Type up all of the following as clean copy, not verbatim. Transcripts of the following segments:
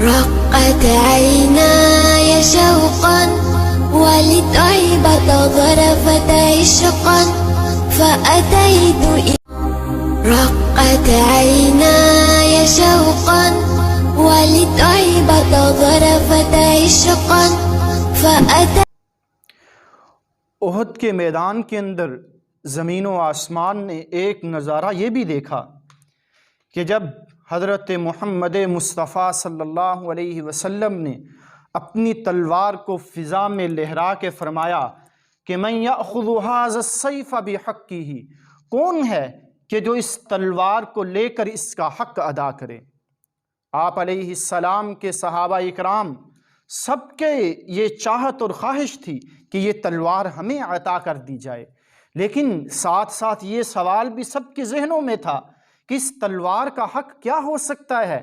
رقت عيناي شوقا ولطيبة ظرفت عشقا فأتيت رقت عيناي شوقا ولطيبة ظرفت عشقا فأتيت۔ احد کے میدان کے اندر زمین و آسمان نے ایک نظارہ یہ بھی دیکھا کہ جب حضرت محمد مصطفیٰ صلی اللہ علیہ وسلم نے اپنی تلوار کو فضا میں لہرا کے فرمایا کہ من یأخذ ھذا السیف بحقہ، کون ہے کہ جو اس تلوار کو لے کر اس کا حق ادا کرے۔ آپ علیہ السلام کے صحابہ اکرام سب کے یہ چاہت اور خواہش تھی کہ یہ تلوار ہمیں عطا کر دی جائے، لیکن ساتھ ساتھ یہ سوال بھی سب کے ذہنوں میں تھا کہ اس تلوار کا حق کیا ہو سکتا ہے۔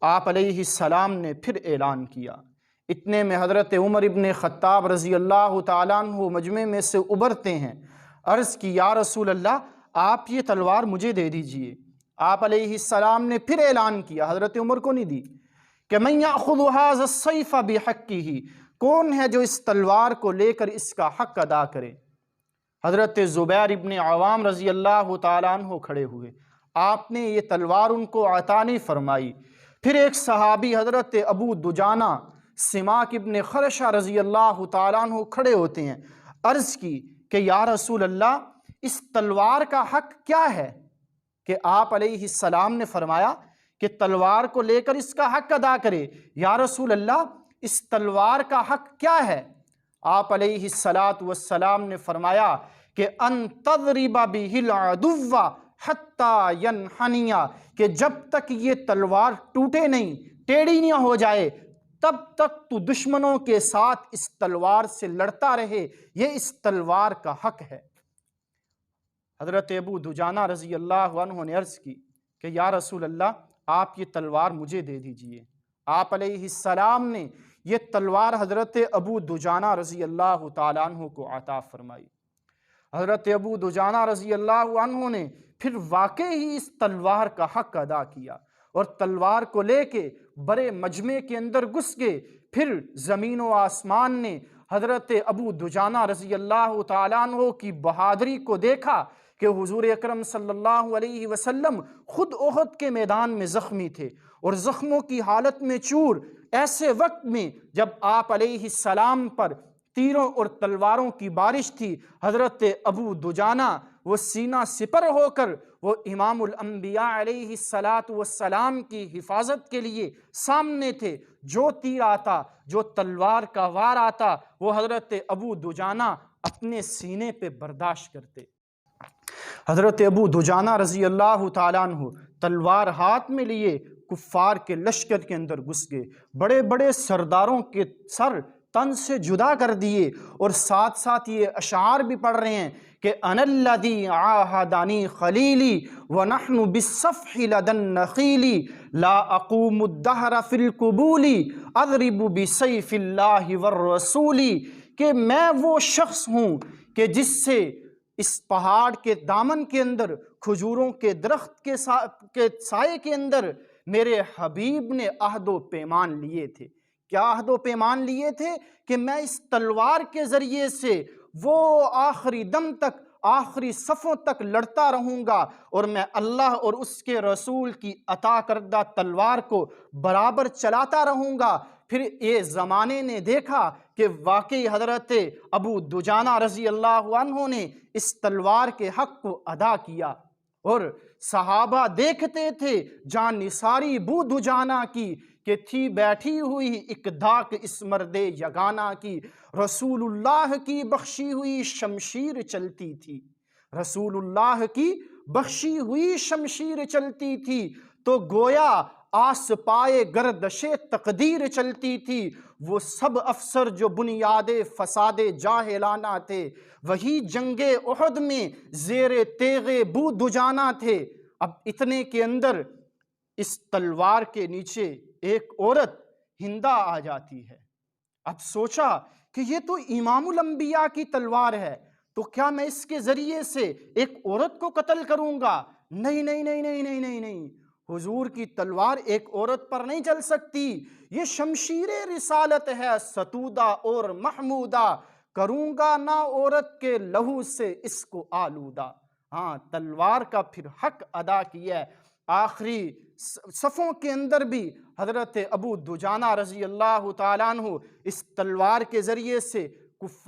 آپ علیہ السلام نے پھر اعلان کیا۔ اتنے میں حضرت عمر ابن خطاب رضی اللہ تعالیٰ عنہ مجمع میں سے ابھرتے ہیں، عرض کی یا رسول اللہ آپ یہ تلوار مجھے دے دیجئے۔ آپ علیہ السلام نے پھر اعلان کیا، حضرت عمر کو نہیں دی، کہ من یأخذ ھذا السیف بحقہ، کون ہے جو اس تلوار کو لے کر اس کا حق ادا کرے۔ حضرت زبیر ابن عوام رضی اللہ تعالیٰ عنہ کھڑے ہوئے، آپ نے یہ تلوار ان کو عطا نہیں فرمائی۔ پھر ایک صحابی حضرت ابو دجانہ سماک ابن خرشہ رضی اللہ تعالیٰ عنہ کھڑے ہوتے ہیں، عرض کی کہ یا رسول اللہ اس تلوار کا حق کیا ہے؟ کہ آپ علیہ السلام نے فرمایا کہ تلوار کو لے کر اس کا حق ادا کرے۔ یا رسول اللہ اس تلوار کا حق کیا ہے؟ آپ علیہ السلام نے فرمایا کہ ان تضرب بہ العدو حتی ینحنی، کہ جب تک یہ تلوار ٹوٹے نہیں، ٹیڑھی نہیں ہو جائے، تب تک تو دشمنوں کے ساتھ اس تلوار سے لڑتا رہے، یہ اس تلوار کا حق ہے۔ حضرت ابو دجانہ رضی اللہ عنہ نے عرض کی کہ یا رسول اللہ آپ یہ تلوار مجھے دے دیجئے۔ آپ علیہ السلام نے یہ تلوار حضرت ابو دجانہ رضی اللہ تعالیٰ عنہ کو عطا فرمائی۔ حضرت ابو دجانہ رضی اللہ عنہ نے پھر واقعی ہی اس تلوار کا حق ادا کیا اور تلوار کو لے کے بڑے مجمع کے اندر گھس گئے۔ پھر زمین و آسمان نے حضرت ابو دجانہ رضی اللہ تعالیٰ عنہ کی بہادری کو دیکھا کہ حضور اکرم صلی اللہ علیہ وسلم خود احد کے میدان میں زخمی تھے اور زخموں کی حالت میں چور۔ ایسے وقت میں جب آپ علیہ السلام پر تیروں اور تلواروں کی بارش تھی، حضرت ابو دجانہ وہ سینہ سپر ہو کر وہ امام الانبیاء علیہ السلام کی حفاظت کے لیے سامنے تھے۔ جو تیر آتا، جو تلوار کا وار آتا، وہ حضرت ابو دجانہ اپنے سینے پہ برداشت کرتے۔ حضرت ابو دجانہ رضی اللہ تعالیٰ عنہ تلوار ہاتھ میں لیے کفار کے لشکر کے اندر گھس گئے، بڑے بڑے سرداروں کے سر تن سے جدا کر دیے، اور ساتھ ساتھ یہ اشعار بھی پڑھ رہے ہیں کہ انا الذی عاہدانی خلیلی ونحن بالصفح لدى النخیل لا اقوم الدہر فی القبول اضرب بسیف اللہ والرسول، کہ میں وہ شخص ہوں کہ جس سے اس پہاڑ کے دامن کے اندر کھجوروں کے درخت کے سائے کے اندر میرے حبیب نے عہد و پیمان لیے تھے۔ کیا عہد و پیمان لیے تھے؟ کہ میں اس تلوار کے ذریعے سے وہ آخری دم تک، آخری صفوں تک لڑتا رہوں گا، اور میں اللہ اور اس کے رسول کی عطا کردہ تلوار کو برابر چلاتا رہوں گا۔ پھر یہ زمانے نے دیکھا کہ واقعی حضرت ابو دجانہ رضی اللہ عنہ نے اس تلوار کے حق کو ادا کیا، اور صحابہ دیکھتے تھے جان نثاری ابو دجانہ کی کہ تھی بیٹھی ہوئی ایک دھاک اس مرد یگانہ کی، رسول اللہ کی بخشی ہوئی شمشیر چلتی تھی، رسول اللہ کی بخشی ہوئی شمشیر چلتی تھی، تو گویا آس پائے گردش تقدیر چلتی تھی۔ وہ سب افسر جو بنیاد فساد جاہلانہ تھے، وہی جنگ احد میں زیر تیغ ابو دجانہ تھے۔ اب اتنے کے اندر اس تلوار کے نیچے ایک عورت ہندا آ جاتی ہے۔ اب سوچا کہ یہ تو امام الانبیاء کی تلوار ہے، تو کیا میں اس کے ذریعے سے ایک عورت کو قتل کروں گا؟ نہیں نہیں نہیں نہیں نہیں نہیں نہیں، حضور کی تلوار ایک عورت پر نہیں چل سکتی، یہ شمشیر رسالت ہے ستودہ اور محمودہ، کروں گا نہ عورت کے لہو سے اس کو آلودہ۔ ہاں، تلوار کا پھر حق ادا کیا ہے۔ آخری صفوں کے اندر بھی حضرت ابو دجانہ رضی اللہ تعالیٰ عنہ اس تلوار کے ذریعے سے کفار